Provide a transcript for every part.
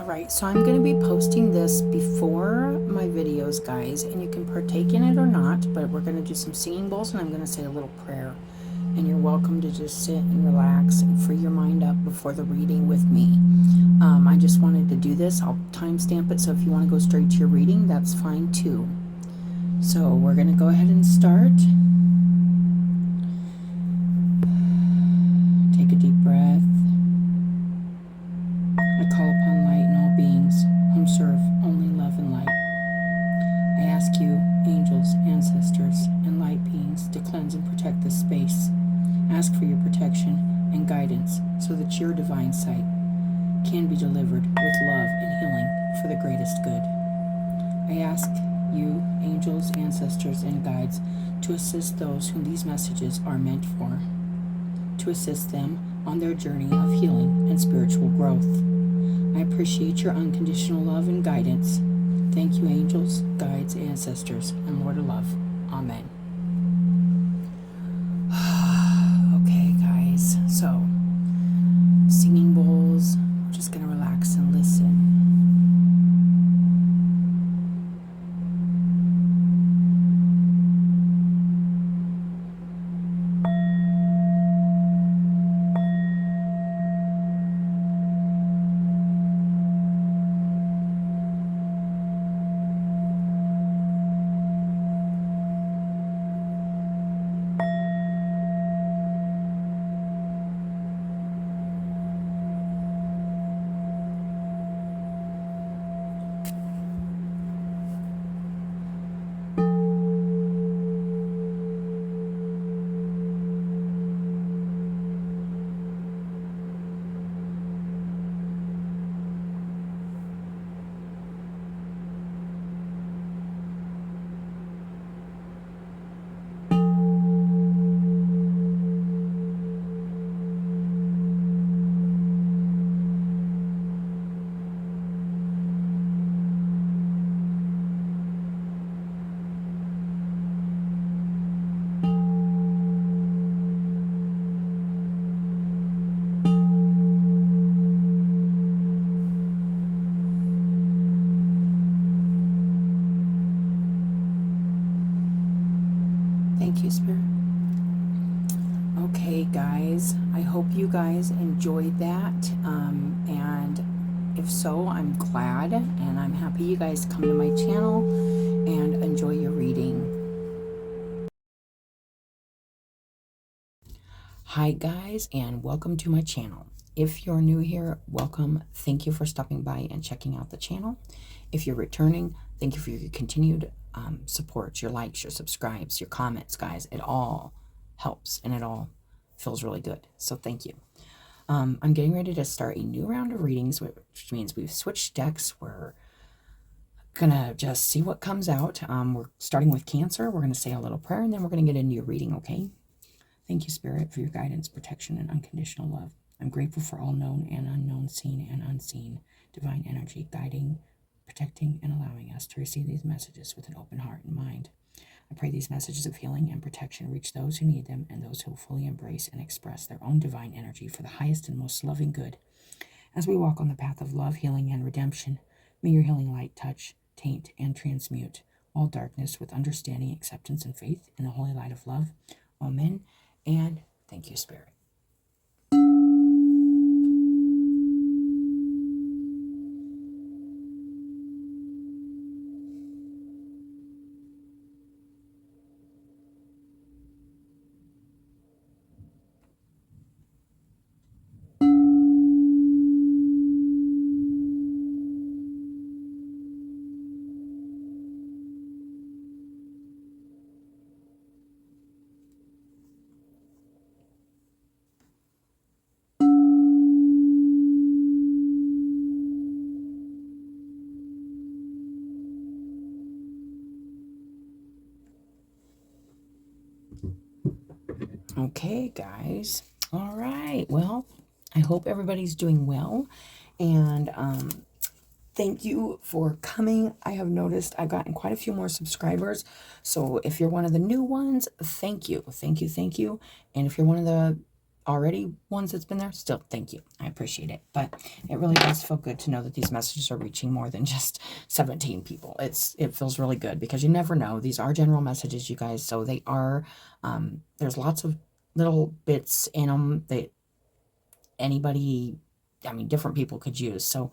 Alright, so I'm going to be posting this before my videos, guys, and you can partake in it or not, but we're going to do some singing bowls and I'm going to say a little prayer. And you're welcome to just sit and relax and free your mind up before the reading with me. I just wanted to do this. I'll timestamp it, so if you want to go straight to your reading, that's fine too. So we're going to go ahead and start. Take a deep breath. I call upon light and all beings whom serve only love and light. I ask you, angels, ancestors, and light beings, to cleanse and protect this space. Ask for your protection and guidance so that your divine sight can be delivered with love and healing for the greatest good. I ask you, angels, ancestors, and guides, to assist those whom these messages are meant for, to assist them on their journey of healing and spiritual growth. I appreciate your unconditional love and guidance. Thank you, angels, guides, ancestors, and Lord of Love. Amen. Okay, guys, so singing bowls. I'm just going to relax and listen. Thank you, Spirit. Okay, guys, I hope you guys enjoyed that. And if so, I'm glad, and I'm happy you guys come to my channel and enjoy your reading. Hi, guys, and welcome to my channel. If you're new here, welcome. Thank you for stopping by and checking out the channel. If you're returning, thank you for your continued support, your likes, your subscribes, your comments, guys. It all helps and it all feels really good. So thank you. I'm getting ready to start a new round of readings, which means we've switched decks. We're gonna just see what comes out. We're starting with Cancer. We're gonna say a little prayer and then we're gonna get into your reading, okay? Thank you, Spirit, for your guidance, protection, and unconditional love. I'm grateful for all known and unknown, seen and unseen divine energy guiding, protecting, and allowing us to receive these messages with an open heart and mind. I pray these messages of healing and protection reach those who need them and those who will fully embrace and express their own divine energy for the highest and most loving good. As we walk on the path of love, healing, and redemption, may your healing light touch, taint, and transmute all darkness with understanding, acceptance, and faith in the holy light of love. Amen. And thank you, Spirit. Okay, guys. All right. Well, I hope everybody's doing well. And thank you for coming. I have noticed I've gotten quite a few more subscribers. So if you're one of the new ones, thank you. Thank you. Thank you. And if you're one of the already ones that's been there, still thank you. I appreciate it. But it really does feel good to know that these messages are reaching more than just 17 people. It feels really good because you never know. These are general messages, you guys. So they are, there's lots of little bits in them that anybody, I mean, different people could use. So,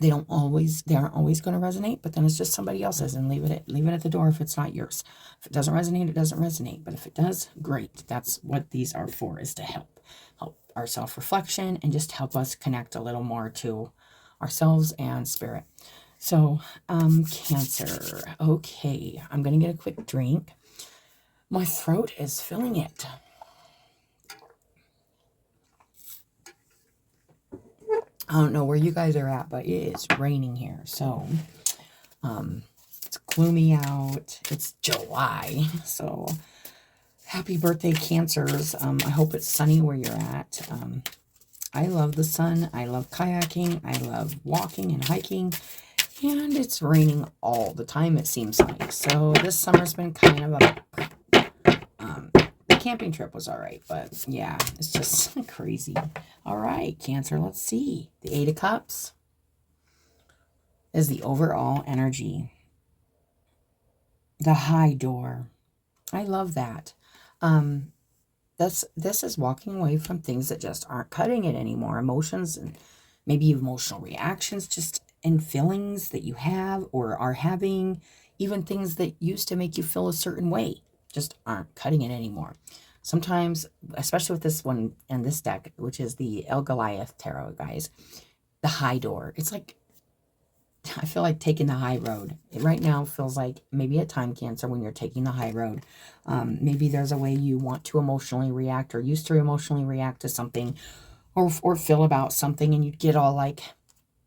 they aren't always going to resonate, but then it's just somebody else's, and leave it at the door if it's not yours. If it doesn't resonate, it doesn't resonate. But if it does, great. That's what these are for, is to help our self-reflection and just help us connect a little more to ourselves and spirit. So, Cancer. Okay, I'm going to get a quick drink. My throat is filling it. I don't know where you guys are at, but it is raining here. So, it's gloomy out. It's July. So, happy birthday, Cancers. I hope it's sunny where you're at. I love the sun. I love kayaking. I love walking and hiking. And it's raining all the time, it seems like. So, this summer's been kind of a... the camping trip was all right, but yeah, it's just crazy. All right, Cancer, let's see. The 8 of Cups is the overall energy. The high door. I love that. This is walking away from things that just aren't cutting it anymore. Emotions and maybe emotional reactions, just and feelings that you have or are having, even things that used to make you feel a certain way, just aren't cutting it anymore. Sometimes, especially with this one and this deck, which is the El Goliath Tarot, guys, the high door. It's like, I feel like taking the high road. It right now feels like maybe a time, Cancer, when you're taking the high road. Maybe there's a way you want to emotionally react or used to emotionally react to something or feel about something, and you'd get all like,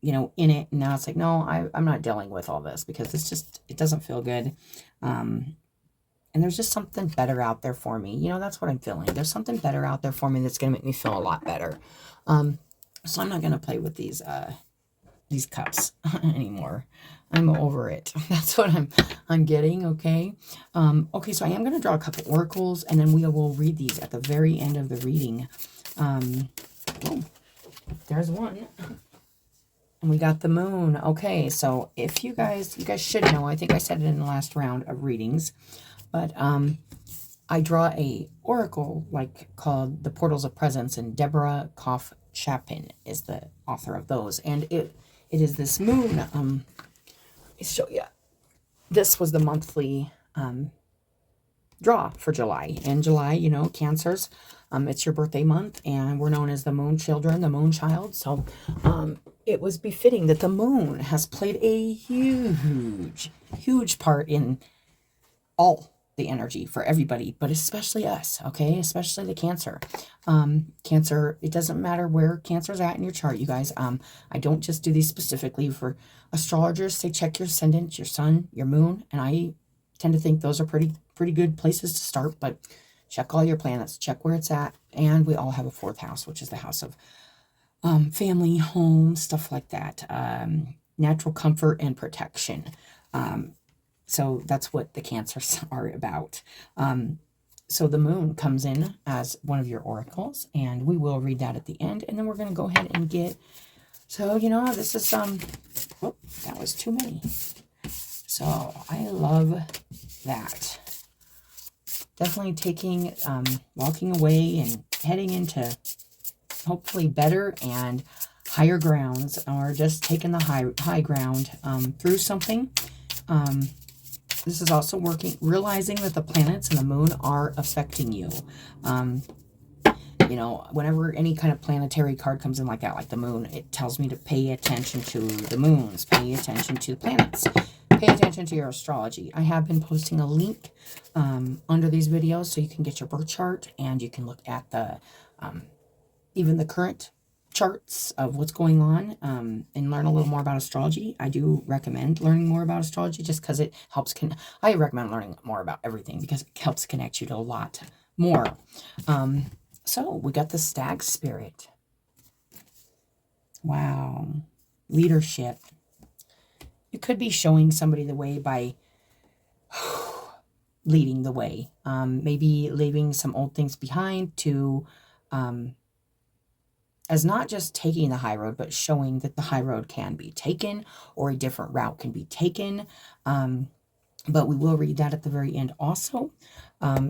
you know, in it. And now it's like, no, I'm not dealing with all this because it's just, it doesn't feel good. And there's just something better out there for me. You know, that's what I'm feeling. There's something better out there for me that's going to make me feel a lot better. So I'm not going to play with these cups anymore. I'm over it. That's what I'm getting. Okay. Okay. So I am going to draw a couple oracles, and then we will read these at the very end of the reading. Oh, there's one. And we got the moon. Okay. So if you guys should know, I think I said it in the last round of readings, but, I draw a oracle called The Portals of Presence, and Deborah Koff Chapin is the author of those. And it is this moon. Let me show you. This was the monthly draw for July. In July, you know, Cancers, it's your birthday month, and we're known as the moon children, the moon child. So it was befitting that the moon has played a huge part in all the energy for everybody, but especially us, okay? Especially the Cancer. Cancer, it doesn't matter where Cancer's at in your chart, you guys. I don't just do these specifically for astrologers. Say check your ascendant, your sun, your moon, and I tend to think those are pretty good places to start, but check all your planets, check where it's at, and we all have a 4th house, which is the house of family, home, stuff like that. Natural comfort and protection. So that's what the Cancers are about. So the moon comes in as one of your oracles, and we will read that at the end. And then we're going to go ahead and get, so, you know, this is, oh, that was too many. So I love that. Definitely taking, walking away and heading into hopefully better and higher grounds, or just taking the high ground through something. This is also realizing that the planets and the moon are affecting you. You know, whenever any kind of planetary card comes in like that, like the moon, it tells me to pay attention to the moons, pay attention to the planets, pay attention to your astrology. I have been posting a link under these videos so you can get your birth chart, and you can look at the even the current charts of what's going on, and learn a little more about astrology. I do recommend learning more about astrology just because it helps. I recommend learning more about everything because it helps connect you to a lot more. So we got the stag spirit. Wow. Leadership. You could be showing somebody the way by leading the way. Maybe leaving some old things behind to, as not just taking the high road, but showing that the high road can be taken or a different route can be taken. But we will read that at the very end also.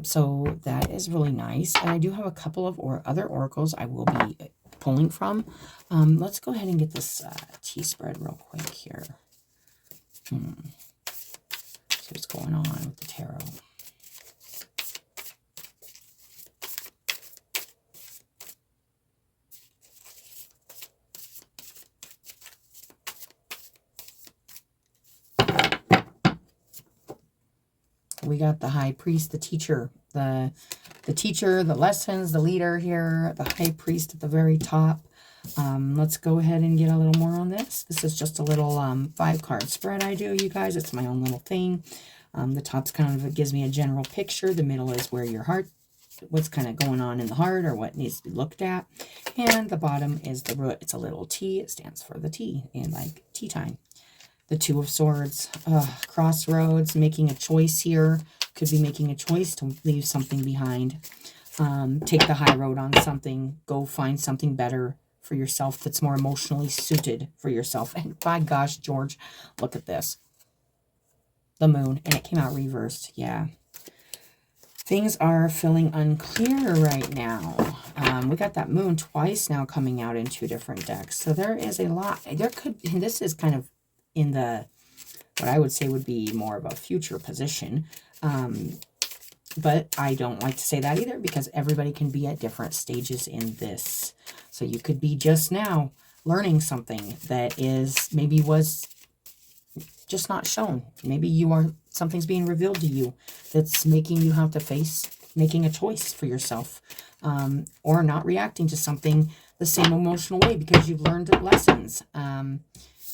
So that is really nice. And I do have a couple of other oracles I will be pulling from. Let's go ahead and get this tea spread real quick here. See what's going on with the tarot. We got the high priest, the teacher, the teacher, the lessons, the leader here, the high priest at the very top. Let's go ahead and get a little more on this. This is just a little 5-card spread I do, you guys. It's my own little thing. The top's kind of, it gives me a general picture. The middle is where your heart, what's kind of going on in the heart or what needs to be looked at. And the bottom is the root. It's a little T. It stands for the T in like tea time. The Two of Swords, crossroads, making a choice here. Could be making a choice to leave something behind. Take the high road on something. Go find something better for yourself that's more emotionally suited for yourself. And by gosh, George, look at this. The moon, and it came out reversed. Yeah. Things are feeling unclear right now. We got that moon twice now coming out in 2 different decks. So there is a lot. There could, and this is kind of in the, what I would say would be more of a future position. But I don't like to say that either because everybody can be at different stages in this. So you could be just now learning something that is, maybe was just not shown. Maybe you are, something's being revealed to you that's making you have to face making a choice for yourself, or not reacting to something the same emotional way because you've learned lessons.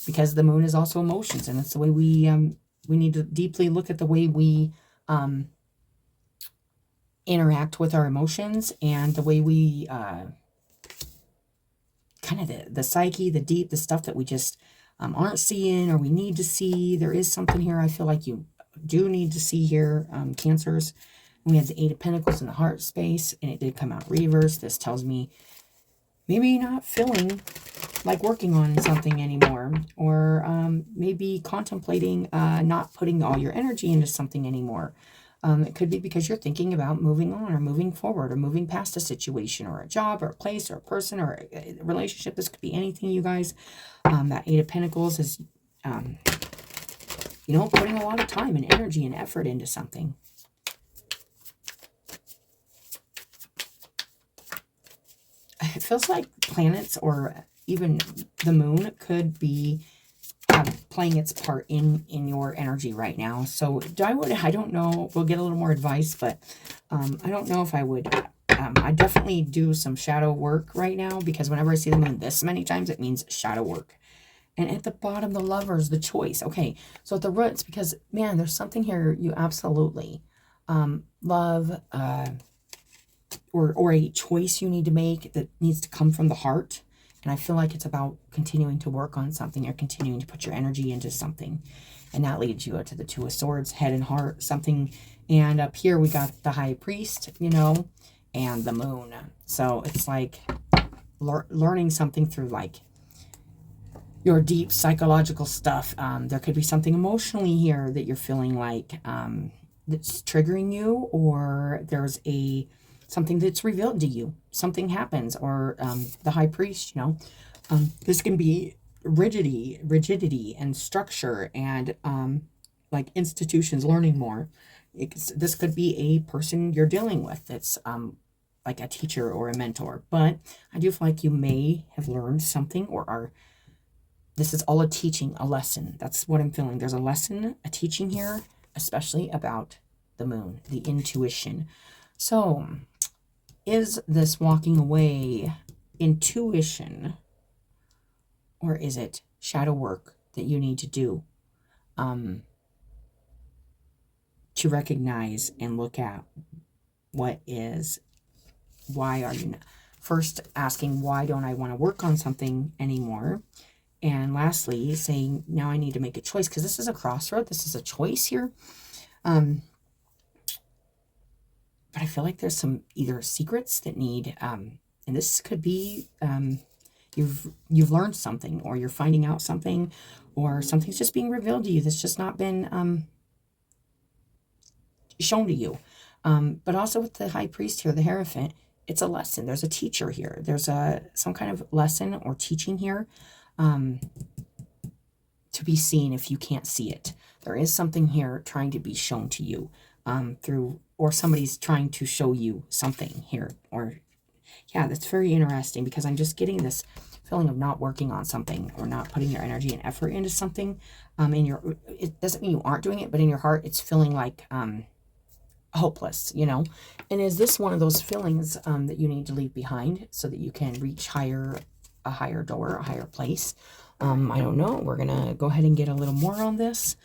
Because the moon is also emotions, and it's the way we need to deeply look at the way we interact with our emotions and the way we kind of the psyche, the stuff that we just aren't seeing or we need to see. There is something here I feel like you do need to see here, Cancers. We had the 8 of Pentacles in the heart space, and it did come out reverse. This tells me maybe not feeling like working on something anymore, or maybe contemplating not putting all your energy into something anymore. It could be because you're thinking about moving on or moving forward or moving past a situation or a job or a place or a person or a relationship. This could be anything, you guys. That 8 of Pentacles is, you know, putting a lot of time and energy and effort into something. It feels like planets or even the moon could be playing its part in your energy right now. So I don't know, we'll get a little more advice, but I don't know if I would, I definitely do some shadow work right now, because whenever I see the moon this many times, it means shadow work. And at the bottom, the Lovers, the choice. Okay, so at the roots, because man, there's something here you absolutely love, or a choice you need to make that needs to come from the heart. And I feel like it's about continuing to work on something or continuing to put your energy into something. And that leads you to the 2 of Swords, head and heart, something. And up here we got the High Priest, you know, and the moon. So it's like learning something through like your deep psychological stuff. There could be something emotionally here that you're feeling like that's triggering you, or there's something that's revealed to you. Something happens, or the High Priest, you know. This can be rigidity and structure and like institutions learning more. This could be a person you're dealing with that's like a teacher or a mentor. But I do feel like you may have learned something, or this is all a teaching, a lesson. That's what I'm feeling. There's a lesson, a teaching here, especially about the moon, the intuition. So is this walking away intuition, or is it shadow work that you need to do to recognize and look at why are you not? First asking, why don't I want to work on something anymore? And lastly, saying, now I need to make a choice, because this is a crossroad. This is a choice here. But I feel like there's some either secrets that need, and this could be, you've learned something, or you're finding out something, or something's just being revealed to you that's just not been shown to you. But also with the high priest here, the Hierophant, it's a lesson. There's a teacher here. There's some kind of lesson or teaching here to be seen if you can't see it. There is something here trying to be shown to you through, or somebody's trying to show you something here. Or, yeah, that's very interesting, because I'm just getting this feeling of not working on something, or not putting your energy and effort into something. It doesn't mean you aren't doing it, but in your heart, it's feeling like hopeless, you know. And is this one of those feelings that you need to leave behind so that you can reach a higher door, a higher place? I don't know. We're gonna go ahead and get a little more on this.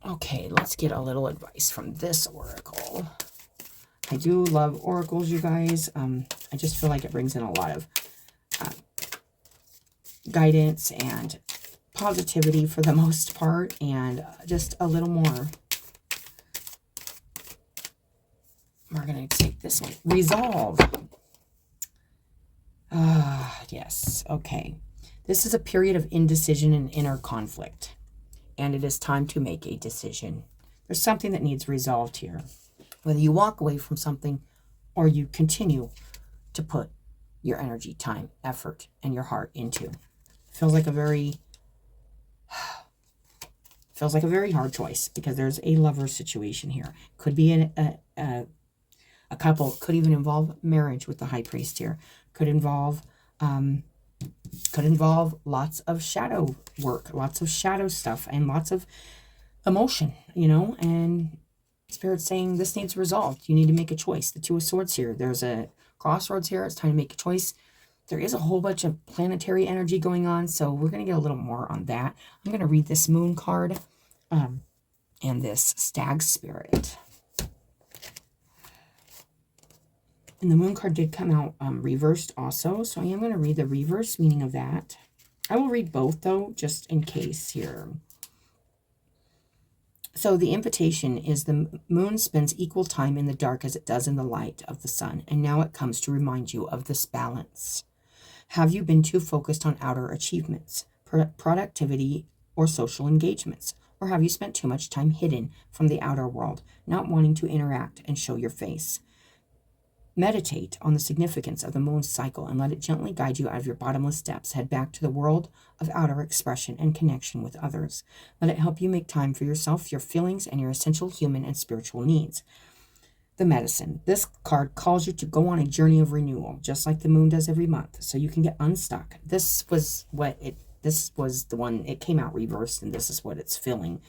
Okay, let's get a little advice from this oracle. I do love oracles, you guys. I just feel like it brings in a lot of guidance and positivity for the most part, and just a little more. We're going to take this one. Resolve. Yes. Okay. This is a period of indecision and inner conflict, and it is time to make a decision. There's something that needs resolved here. Whether you walk away from something or you continue to put your energy, time, effort, and your heart into. Feels like a very hard choice, because there's a lover situation here. Could be a couple. Could even involve marriage with the high priest here. Could involve lots of shadow work, lots of shadow stuff, and lots of emotion, you know. And Spirit's saying this needs resolved. You need to make a choice. The Two of Swords here. There's a crossroads here. It's time to make a choice. There is a whole bunch of planetary energy going on, so we're going to get a little more on that. I'm going to read this Moon card and this Stag Spirit. And the Moon card did come out reversed also, so I am going to read the reverse meaning of that. I will read both, though, just in case here. So the invitation is the moon spends equal time in the dark as it does in the light of the sun, and now it comes to remind you of this balance. Have you been too focused on outer achievements, productivity, or social engagements? Or have you spent too much time hidden from the outer world, not wanting to interact and show your face? Meditate on the significance of the moon's cycle and let it gently guide you out of your bottomless depths. Head back to the world of outer expression and connection with others. Let it help you make time for yourself, your feelings, and your essential human and spiritual needs. The medicine. This card calls you to go on a journey of renewal, just like the moon does every month, so you can get unstuck. This was the one, it came out reversed, and this is what it's filling.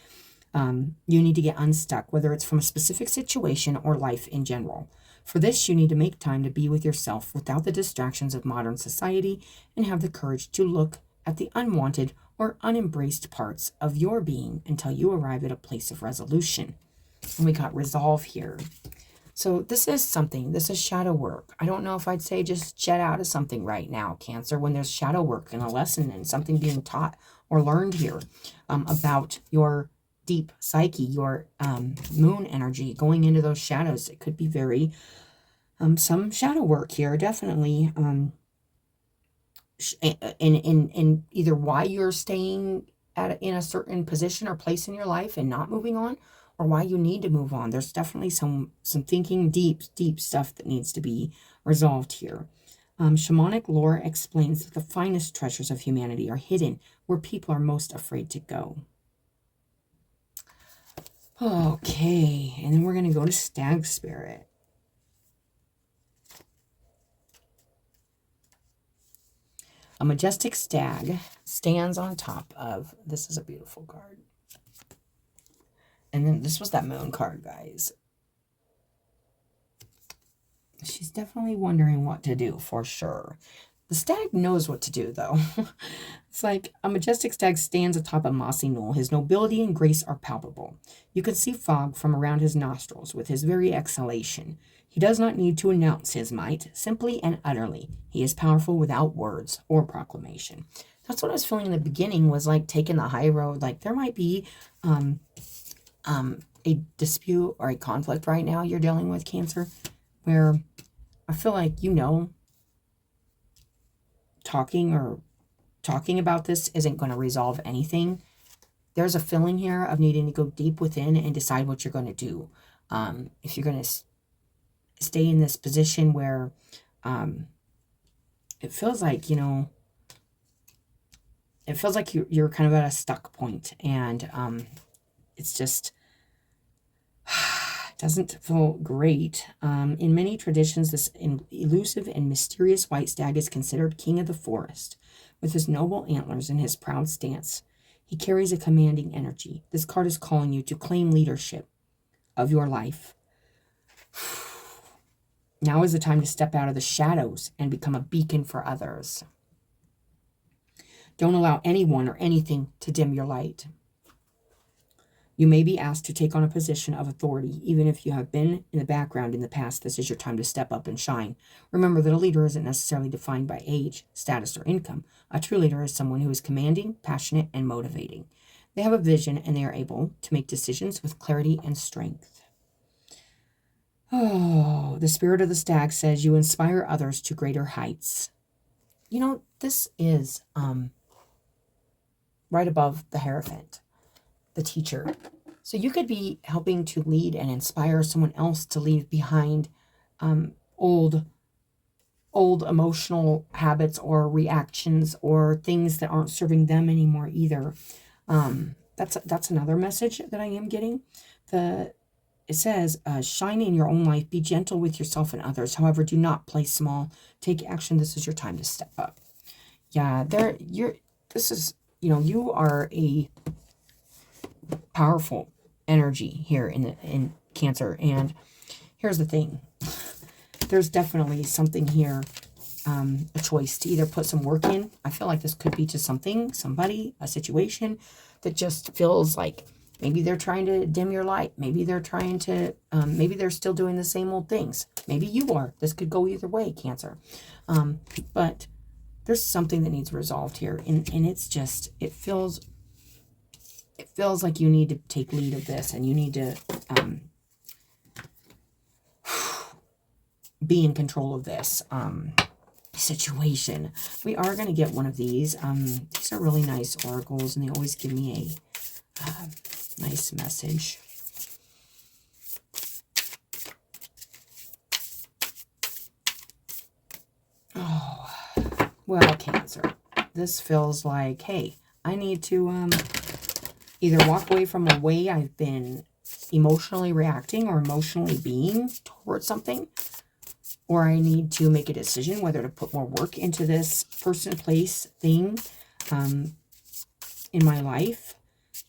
You need to get unstuck, whether it's from a specific situation or life in general. For this, you need to make time to be with yourself without the distractions of modern society, and have the courage to look at the unwanted or unembraced parts of your being until you arrive at a place of resolution. And we got resolve here. So this is something, this is shadow work. I don't know if I'd say just jet out of something right now, Cancer, when there's shadow work and a lesson and something being taught or learned here about your deep psyche, your moon energy, going into those shadows. It could be very, some shadow work here, definitely. In either why you're staying in a certain position or place in your life and not moving on, or why you need to move on. There's definitely some thinking, deep stuff that needs to be resolved here. Shamanic lore explains that the finest treasures of humanity are hidden where people are most afraid to go. Okay, and then we're going to go to Stag Spirit. A majestic stag stands on top of, this is a beautiful card. And then this was that moon card, guys. She's definitely wondering what to do, for sure. The stag knows what to do, though. It's like a majestic stag stands atop a mossy knoll. His nobility and grace are palpable. You can see fog from around his nostrils with his very exhalation. He does not need to announce his might, simply and utterly. He is powerful without words or proclamation. That's what I was feeling in the beginning, was like taking the high road. Like there might be, a dispute or a conflict right now you're dealing with, Cancer, where I feel like, talking about this isn't going to resolve anything. There's a feeling here of needing to go deep within and decide what you're going to do. If you're going to stay in this position where it feels like, it feels like you're kind of at a stuck point, and it's just doesn't feel great. In many traditions, this elusive and mysterious white stag is considered king of the forest. With his noble antlers and his proud stance, he carries a commanding energy. This card is calling you to claim leadership of your life. Now is the time to step out of the shadows and become a beacon for others. Don't allow anyone or anything to dim your light. You may be asked to take on a position of authority, even if you have been in the background in the past. This is your time to step up and shine. Remember that a leader isn't necessarily defined by age, status, or income. A true leader is someone who is commanding, passionate, and motivating. They have a vision, and they are able to make decisions with clarity and strength. Oh, the spirit of the stag says you inspire others to greater heights. This is right above the Hierophant, the teacher. So you could be helping to lead and inspire someone else to leave behind old emotional habits or reactions or things that aren't serving them anymore either. That's another message that I am getting. It says, shine in your own life, be gentle with yourself and others. However, do not play small. Take action. This is your time to step up. Yeah, you are a powerful energy here in Cancer. And here's the thing. There's definitely something here, a choice to either put some work in. I feel like this could be to somebody, a situation that just feels like maybe they're trying to dim your light. Maybe they're trying to, maybe they're still doing the same old things. Maybe you are. This could go either way, Cancer. But there's something that needs resolved here. And it's just, it feels like you need to take lead of this, and you need to be in control of this situation. We are going to get one of these. These are really nice oracles, and they always give me a nice message. Oh, well, Cancer, this feels like, hey, I need to either walk away from a way I've been emotionally reacting or emotionally being towards something, or I need to make a decision whether to put more work into this person, place, thing in my life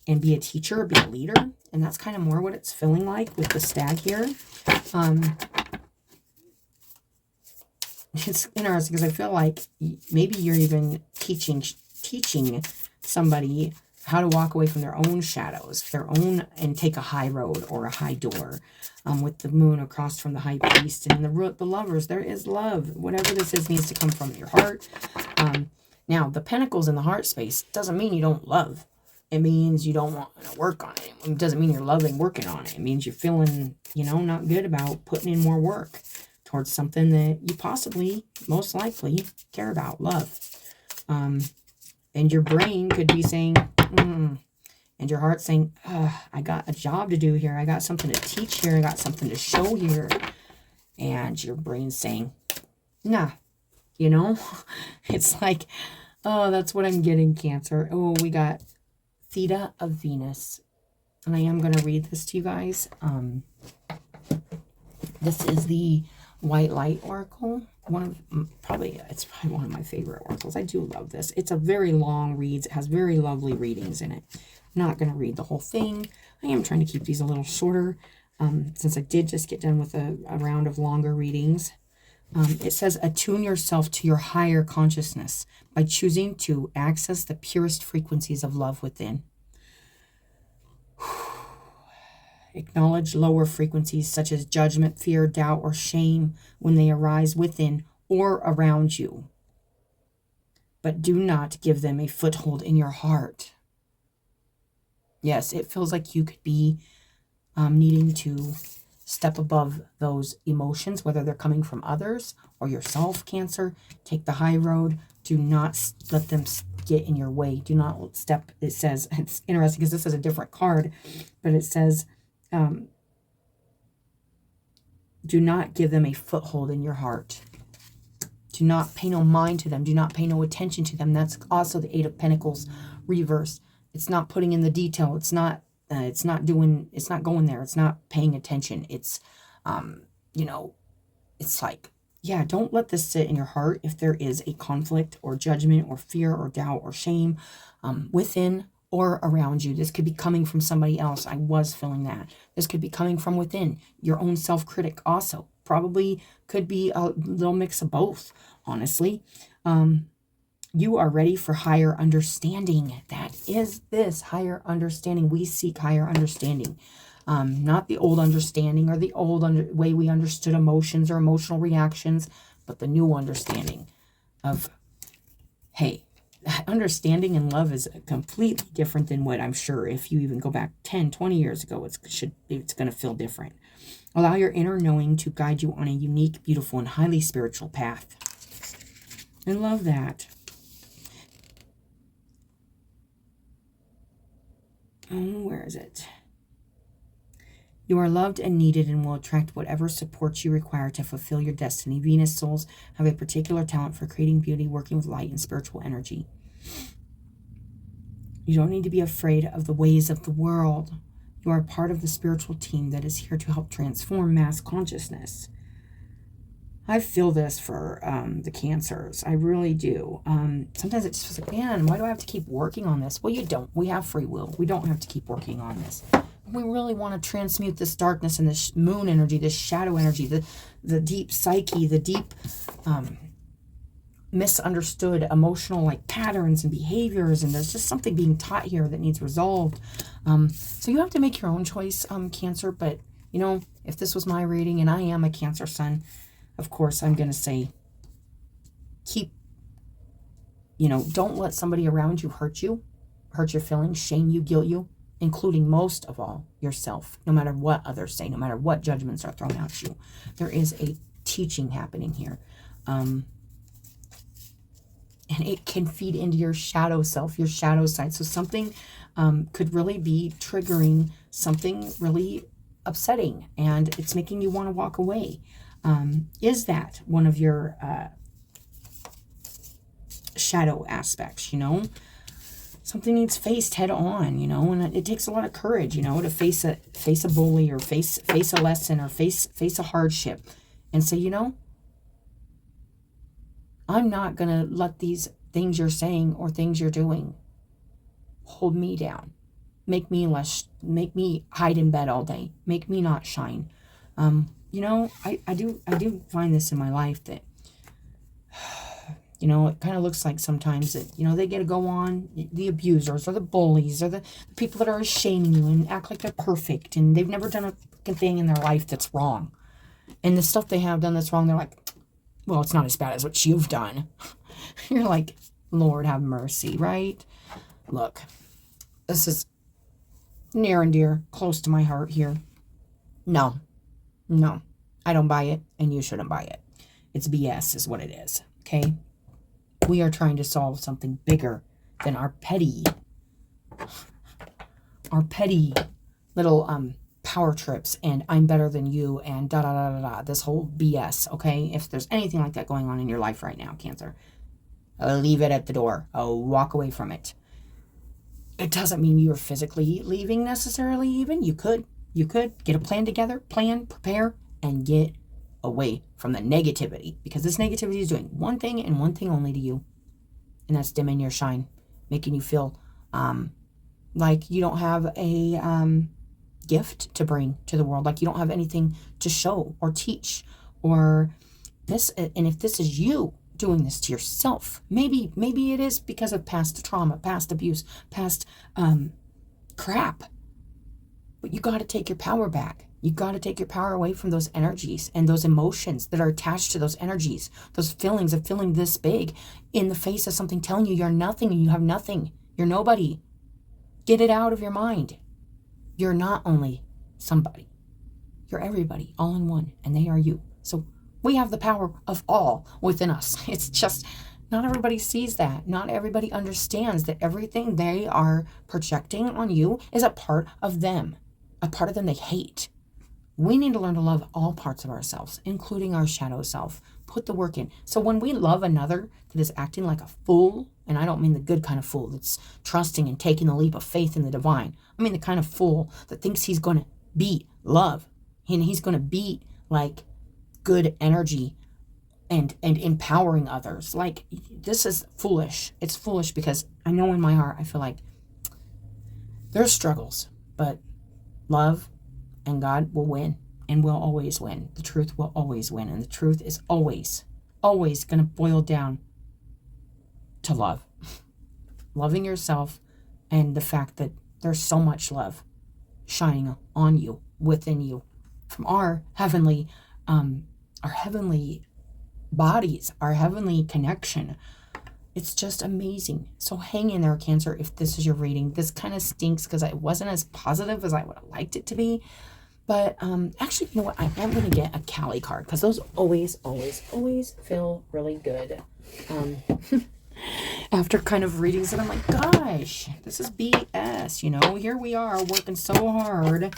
and be a teacher, be a leader. And that's kind of more what it's feeling like with the stag here. It's interesting because I feel like maybe you're even teaching somebody how to walk away from their own shadows, and take a high road or a high door, with the moon across from the high priest and the lovers. There is love. Whatever this is needs to come from your heart. Now, the pentacles in the heart space doesn't mean you don't love. It means you don't want to work on it. It doesn't mean you're loving working on it. It means you're feeling, not good about putting in more work towards something that you possibly, most likely, care about, love. And your brain could be saying, and your heart saying, I got a job to do here. I got something to teach here. I got something to show here. And your brain's saying, nah, it's like, oh, that's what I'm getting, Cancer. Oh, we got Theta of Venus. And I am going to read this to you guys. This is the White Light Oracle. It's probably one of my favorite oracles. I do love this. It's a very long read. It has very lovely readings in it. I'm not going to read the whole thing. I am trying to keep these a little shorter, since I did just get done with a round of longer readings. It says, attune yourself to your higher consciousness by choosing to access the purest frequencies of love within. Acknowledge lower frequencies such as judgment, fear, doubt, or shame when they arise within or around you. But do not give them a foothold in your heart. Yes, it feels like you could be needing to step above those emotions, whether they're coming from others or yourself, Cancer. Take the high road. Do not let them get in your way. Do not step. It says, it's interesting because this is a different card, but it says, do not give them a foothold in your heart. Do not pay no mind to them. Do not pay no attention to them. That's also the Eight of Pentacles reverse. It's not putting in the detail. It's not going there. It's not paying attention. It's, it's like, yeah, don't let this sit in your heart if there is a conflict or judgment or fear or doubt or shame within or around you. This could be coming from somebody else. I was feeling that. This could be coming from within. Your own self-critic also. Probably could be a little mix of both, honestly. You are ready for higher understanding. That is this, higher understanding. We seek higher understanding. Not the old understanding or the old way we understood emotions or emotional reactions, but the new understanding of, hey, understanding and love is completely different than what I'm sure if you even go back 10, 20 years ago, it's going to feel different. Allow your inner knowing to guide you on a unique, beautiful, and highly spiritual path. I love that. Where is it? You are loved and needed and will attract whatever support you require to fulfill your destiny. Venus souls have a particular talent for creating beauty, working with light and spiritual energy. You don't need to be afraid of the ways of the world. You are part of the spiritual team that is here to help transform mass consciousness. I feel this for the Cancers. I really do. Sometimes it just feels like, man, why do I have to keep working on this? Well, you don't. We have free will. We don't have to keep working on this. We really want to transmute this darkness and this moon energy, this shadow energy, the deep psyche, the deep misunderstood emotional like patterns and behaviors, and there's just something being taught here that needs resolved. So you have to make your own choice, Cancer, but if this was my reading and I am a Cancer sun, of course I'm going to say don't let somebody around you hurt your feelings, shame you, guilt you, including most of all yourself, no matter what others say, no matter what judgments are thrown at you. There is a teaching happening here. And it can feed into your shadow self, your shadow side. So something could really be triggering something really upsetting, and it's making you want to walk away. Is that one of your shadow aspects, Something needs faced head on, and it takes a lot of courage, to face a bully or face a lesson or face a hardship and say, I'm not going to let these things you're saying or things you're doing hold me down. Make me hide in bed all day. Make me not shine. I do find this in my life that, it kind of looks like sometimes that, they get to go on, the abusers or the bullies or the people that are shaming you and act like they're perfect and they've never done a fucking thing in their life that's wrong. And the stuff they have done that's wrong, they're like, well, it's not as bad as what you've done. You're like, Lord have mercy, right? Look, this is near and dear, close to my heart here. No, I don't buy it, and you shouldn't buy it. It's BS is what it is, okay? We are trying to solve something bigger than our petty little power trips and I'm better than you and da-da-da-da-da, this whole BS, okay? If there's anything like that going on in your life right now, Cancer, leave it at the door. Walk away from it. It doesn't mean you're physically leaving necessarily even. You could get a plan together, prepare, and get away from the negativity, because this negativity is doing one thing and one thing only to you, and that's dimming your shine, making you feel like you don't have a gift to bring to the world, like you don't have anything to show or teach or this. And if this is you doing this to yourself, maybe it is because of past trauma, past abuse, past crap, but you got to take your power back. You got to take your power away from those energies and those emotions that are attached to those energies, those feelings of feeling this big in the face of something telling you you're nothing and you have nothing. You're nobody. Get it out of your mind. You're not only somebody. You're everybody, all in one, and they are you. So we have the power of all within us. It's just not everybody sees that. Not everybody understands that everything they are projecting on you is a part of them they hate. We need to learn to love all parts of ourselves, including our shadow self. Put the work in. So when we love another that is acting like a fool, and I don't mean the good kind of fool that's trusting and taking the leap of faith in the divine. I mean the kind of fool that thinks he's going to beat love, and he's going to beat like good energy and empowering others. Like, this is foolish. It's foolish because I know in my heart, I feel like there's struggles, but love and God will win and will always win. The truth will always win. And the truth is always going to boil down to love. Loving yourself, and the fact that there's so much love shining on you, within you, from our heavenly bodies, our heavenly connection. It's just amazing. So hang in there, Cancer, if this is your reading. This kind of stinks because it wasn't as positive as I would have liked it to be. But actually, you know what? I am going to get a Cali card because those always feel really good. After kind of readings that I'm like, gosh, this is BS, you know? Here we are working so hard.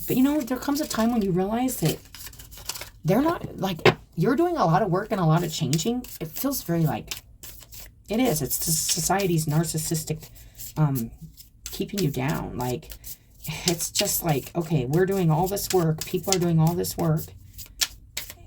But, you know, there comes a time when you realize that they're not, like, you're doing a lot of work and a lot of changing. It feels very like, it is. It's society's narcissistic keeping you down. Like, it's just like, okay, we're doing all this work. People are doing all this work.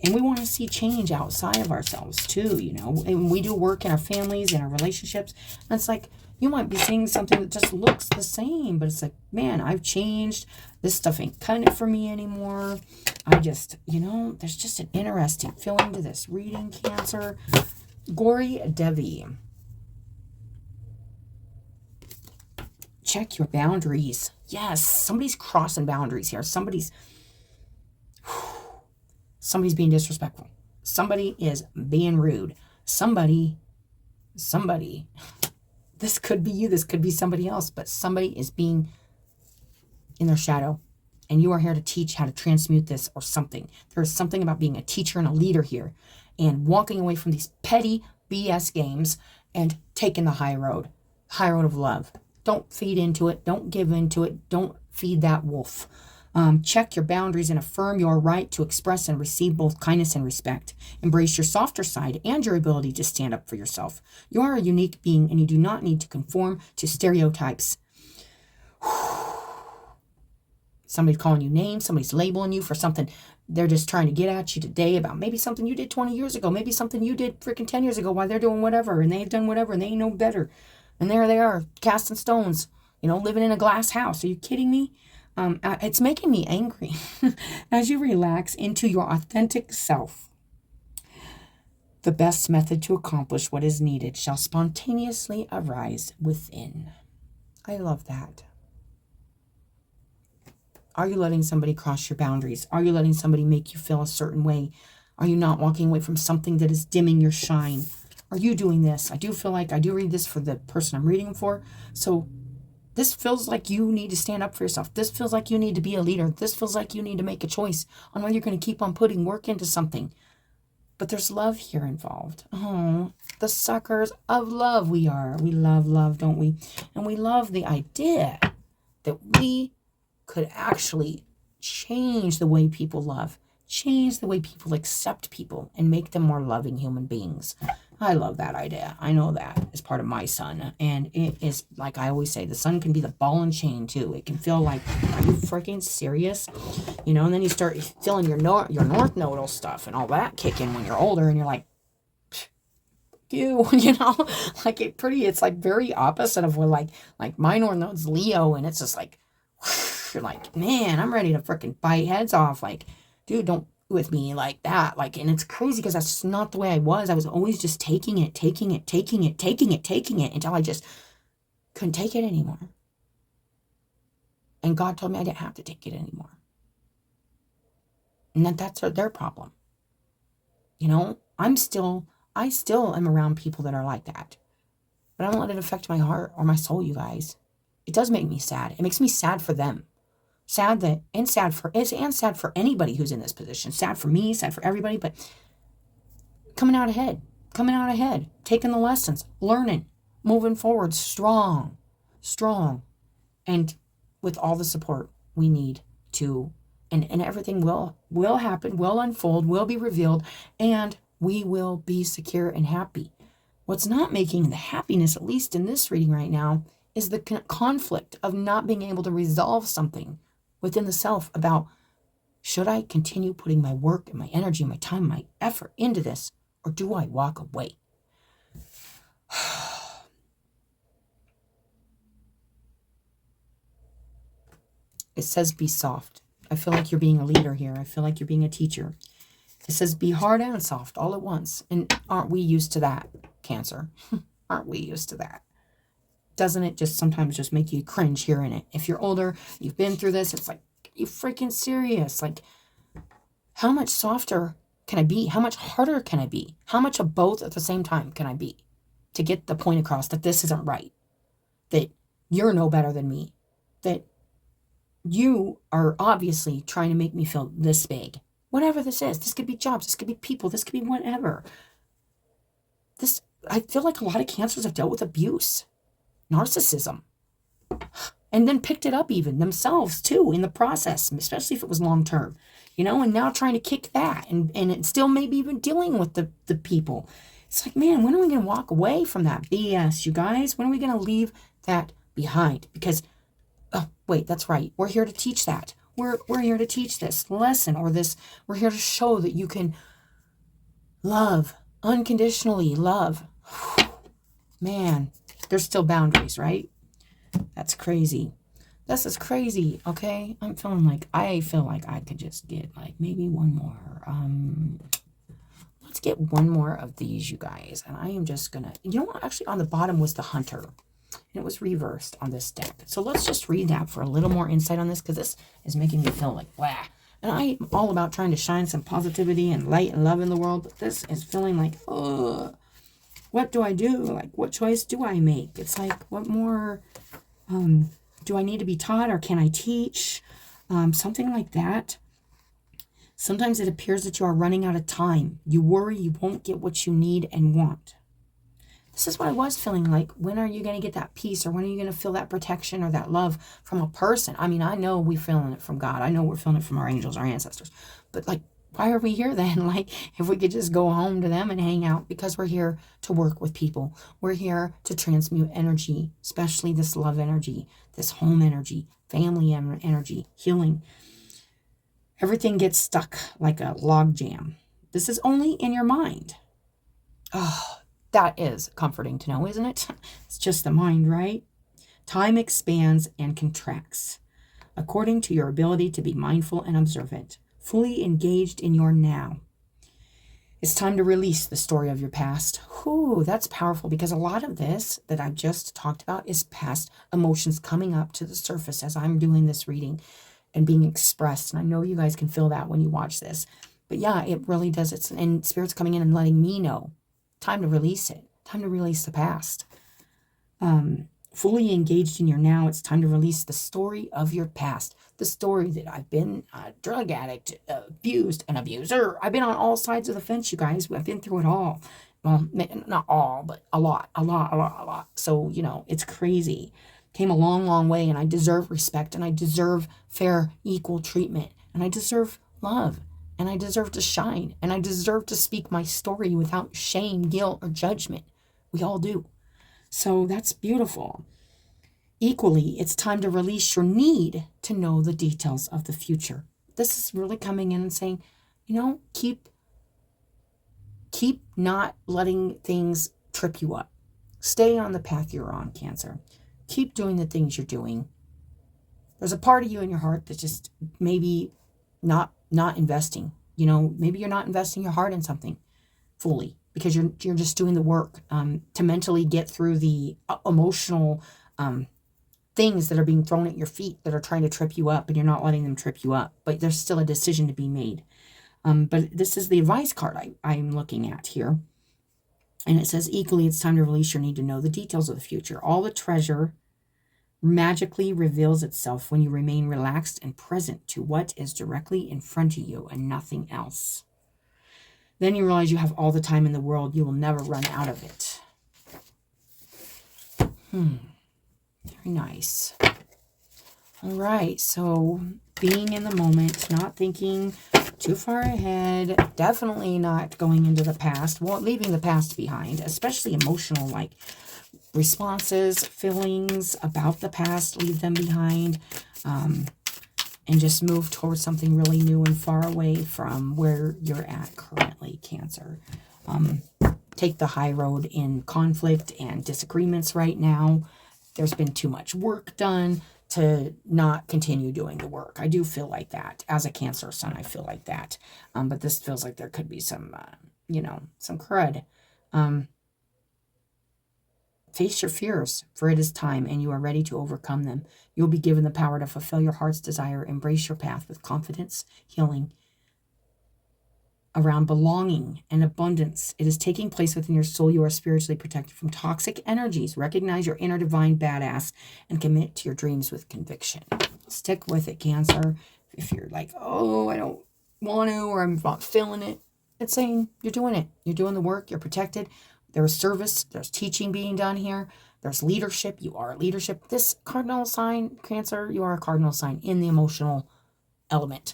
And we want to see change outside of ourselves too, you know. And we do work in our families, in our relationships. And it's like, you might be seeing something that just looks the same. But it's like, man, I've changed. This stuff ain't cutting it for me anymore. I just, you know, there's just an interesting feeling to this reading, Cancer. Gauri Devi. Check your boundaries. Yes, somebody's crossing boundaries here. Somebody's being disrespectful. Somebody is being rude. Somebody, this could be you, this could be somebody else, but somebody is being in their shadow. And you are here to teach how to transmute this or something. There's something about being a teacher and a leader here and walking away from these petty BS games and taking the high road of love. Don't feed into it. Don't give into it. Don't feed that wolf. Check your boundaries and affirm your right to express and receive both kindness and respect. Embrace your softer side and your ability to stand up for yourself. You are a unique being and you do not need to conform to stereotypes. Somebody's calling you names. Somebody's labeling you for something they're just trying to get at you today about maybe something you did 20 years ago. Maybe something you did freaking 10 years ago while they're doing whatever and they've done whatever and they know better. And there they are, casting stones, you know, living in a glass house. Are you kidding me? It's making me angry. As you relax into your authentic self, the best method to accomplish what is needed shall spontaneously arise within. I love that. Are you letting somebody cross your boundaries? Are you letting somebody make you feel a certain way? Are you not walking away from something that is dimming your shine? Are you doing this? I do feel like I do read this for the person I'm reading for. So this feels like you need to stand up for yourself. This feels like you need to be a leader. This feels like you need to make a choice on whether you're going to keep on putting work into something. But there's love here involved. Oh, the suckers of love we are. We love love, don't we? And we love the idea that we could actually change the way people love, change the way people accept people, and make them more loving human beings. I love that idea. I know that as part of my sun. And it is, like I always say, the sun can be the ball and chain too. It can feel like, are you freaking serious? You know, and then you start feeling your north nodal stuff and all that kick in when you're older and you're like, you know, like it's like very opposite of what like my north node's Leo, and it's just like, you're like, man, I'm ready to freaking bite heads off. Like, dude, don't with me like that. Like, and it's crazy because that's just not the way I was. I was always just taking it until I just couldn't take it anymore. And God told me I didn't have to take it anymore. And that's their problem. You know, I still am around people that are like that. But I don't let it affect my heart or my soul, you guys. It does make me sad. It makes me sad for them. Sad that, and sad for anybody who's in this position. Sad for me, sad for everybody, but coming out ahead, taking the lessons, learning, moving forward, strong, and with all the support we need to, and everything will happen, will unfold, will be revealed, and we will be secure and happy. What's not making the happiness, at least in this reading right now, is the conflict of not being able to resolve something within the self about, should I continue putting my work and my energy, my time, my effort into this, or do I walk away? It says be soft. I feel like you're being a leader here. I feel like you're being a teacher. It says be hard and soft all at once. And aren't we used to that, Cancer? Aren't we used to that? Doesn't it just sometimes just make you cringe hearing it? If you're older, you've been through this, it's like, are you freaking serious? Like, how much softer can I be? How much harder can I be? How much of both at the same time can I be to get the point across that this isn't right? That you're no better than me? That you are obviously trying to make me feel this big? Whatever this is. This could be jobs. This could be people. This could be whatever. I feel like a lot of Cancers have dealt with abuse, narcissism, and then picked it up even themselves too in the process, especially if it was long term, and now trying to kick that and it's still maybe even dealing with the people. It's like, man, when are we going to walk away from that BS, you guys? When are we going to leave that behind? Because, oh, wait, that's right. We're here to teach that. We're here to teach this lesson, or this, we're here to show that you can love, unconditionally love. Man, there's still boundaries, right? That's crazy. This is crazy, okay? I feel like I could just get like maybe one more. Let's get one more of these, you guys. And I am just gonna, what? Actually, on the bottom was the Hunter. And it was reversed on this deck. So let's just read that for a little more insight on this, because this is making me feel like, blah. And I'm all about trying to shine some positivity and light and love in the world, but this is feeling like, oh, what do I do? Like, what choice do I make? It's like, what more do I need to be taught, or can I teach? Something like that. Sometimes it appears that you are running out of time. You worry you won't get what you need and want. This is what I was feeling like. When are you going to get that peace, or when are you going to feel that protection or that love from a person? I mean, I know we're feeling it from God. I know we're feeling it from our angels, our ancestors. But like, why are we here then? Like, if we could just go home to them and hang out, because we're here to work with people. We're here to transmute energy, especially this love energy, this home energy, family energy, healing. Everything gets stuck like a log jam. This is only in your mind. Oh, that is comforting to know, isn't it? It's just the mind, right? Time expands and contracts according to your ability to be mindful and observant, fully engaged in your now. It's time to release the story of your past. Whew, that's powerful, because a lot of this that I've just talked about is past emotions coming up to the surface as I'm doing this reading and being expressed. And I know you guys can feel that when you watch this. But yeah, it really does. And Spirit's coming in and letting me know. Time to release it. Time to release the past. Fully engaged in your now. It's time to release the story of your past. The story that I've been a drug addict, abused, an abuser. I've been on all sides of the fence, you guys. I've been through it all. Well, not all, but a lot. So, it's crazy. Came a long, long way, and I deserve respect, and I deserve fair, equal treatment, and I deserve love. And I deserve to shine, and I deserve to speak my story without shame, guilt, or judgment. We all do. So that's beautiful. Equally, it's time to release your need to know the details of the future. This is really coming in and saying, keep not letting things trip you up. Stay on the path you're on, Cancer. Keep doing the things you're doing. There's a part of you in your heart that's just maybe not investing. Maybe you're not investing your heart in something fully, because you're just doing the work to mentally get through the emotional things that are being thrown at your feet that are trying to trip you up, and you're not letting them trip you up. But there's still a decision to be made. But this is the advice card I'm looking at here. And it says, equally, it's time to release your need to know the details of the future. All the treasure magically reveals itself when you remain relaxed and present to what is directly in front of you and nothing else. Then you realize you have all the time in the world. You will never run out of it. Very nice. All right, so being in the moment, not thinking too far ahead, definitely not going into the past, leaving the past behind, especially emotional, like responses, feelings about the past, leave them behind, and just move towards something really new and far away from where you're at currently, Cancer. Take the high road in conflict and disagreements right now. There's been too much work done to not continue doing the work. I do feel like that. As a Cancer sun, I feel like that. But this feels like there could be some, some crud. Face your fears, for it is time, and you are ready to overcome them. You will be given the power to fulfill your heart's desire. Embrace your path with confidence, healing, around belonging and abundance. It is taking place within your soul. You are spiritually protected from toxic energies. Recognize your inner divine badass and commit to your dreams with conviction. Stick with it, Cancer. If you're like, oh, I don't want to, or I'm not feeling it, it's saying you're doing it. You're doing the work. You're protected. There's service. There's teaching being done here. There's leadership. You are leadership. This cardinal sign, Cancer, you are a cardinal sign in the emotional element.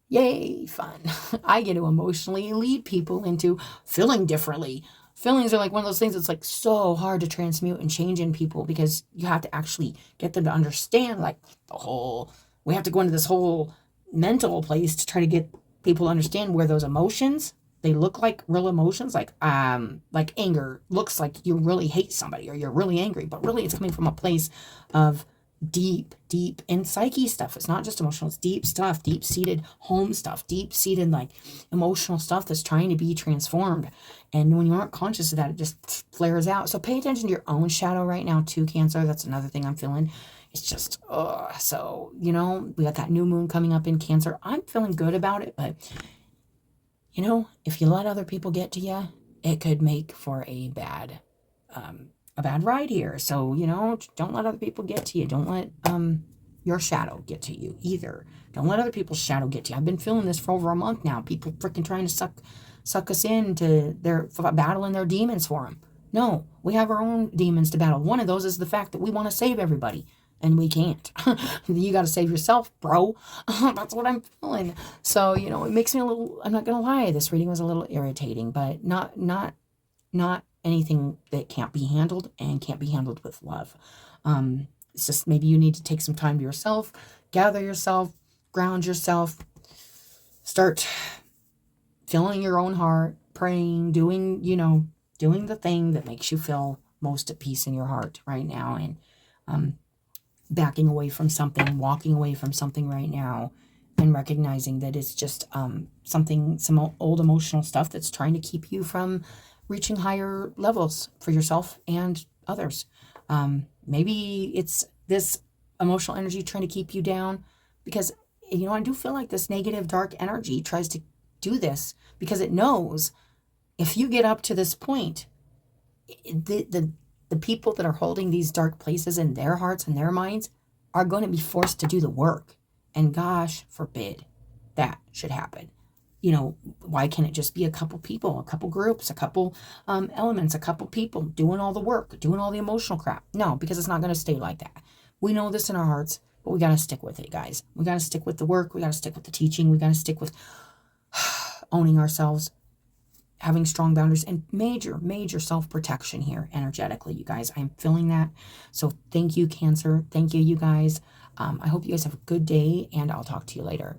Yay, fun. I get to emotionally lead people into feeling differently. Feelings are like one of those things that's like so hard to transmute and change in people, because you have to actually get them to understand, like, we have to go into this whole mental place to try to get people to understand where those emotions, they look like real emotions, like anger looks like you really hate somebody or you're really angry, but really it's coming from a place of deep in psyche stuff. It's not just emotional, it's deep stuff, deep-seated home stuff, deep-seated like emotional stuff that's trying to be transformed. And when you aren't conscious of that, it just flares out. So pay attention to your own shadow right now too, Cancer. That's another thing I'm feeling. It's just, so, we got that new moon coming up in Cancer. I'm feeling good about it, but, if you let other people get to you, it could make for a bad ride here. So, don't let other people get to you. Don't let your shadow get to you either. Don't let other people's shadow get to you. I've been feeling this for over a month now. People freaking trying to suck us into their battling their demons for them. No, we have our own demons to battle. One of those is the fact that we want to save everybody, and we can't. You got to save yourself, bro. That's what I'm feeling. So, it makes me a little, I'm not going to lie, this reading was a little irritating, but not anything that can't be handled and can't be handled with love. It's just maybe you need to take some time to yourself, gather yourself, ground yourself, start filling your own heart, praying, doing the thing that makes you feel most at peace in your heart right now, and backing away from something, walking away from something right now, and recognizing that it's just some old emotional stuff that's trying to keep you from reaching higher levels for yourself and others. Maybe it's this emotional energy trying to keep you down, because, I do feel like this negative, dark energy tries to do this because it knows if you get up to this point, the people that are holding these dark places in their hearts and their minds are going to be forced to do the work. And gosh forbid that should happen. Why can't it just be a couple people, a couple groups, a couple elements, a couple people doing all the work, doing all the emotional crap? No, because it's not going to stay like that. We know this in our hearts, but we got to stick with it, guys. We got to stick with the work. We got to stick with the teaching. We got to stick with owning ourselves, having strong boundaries, and major self-protection here energetically, you guys. I'm feeling that. So thank you, Cancer. Thank you, you guys. I hope you guys have a good day, and I'll talk to you later.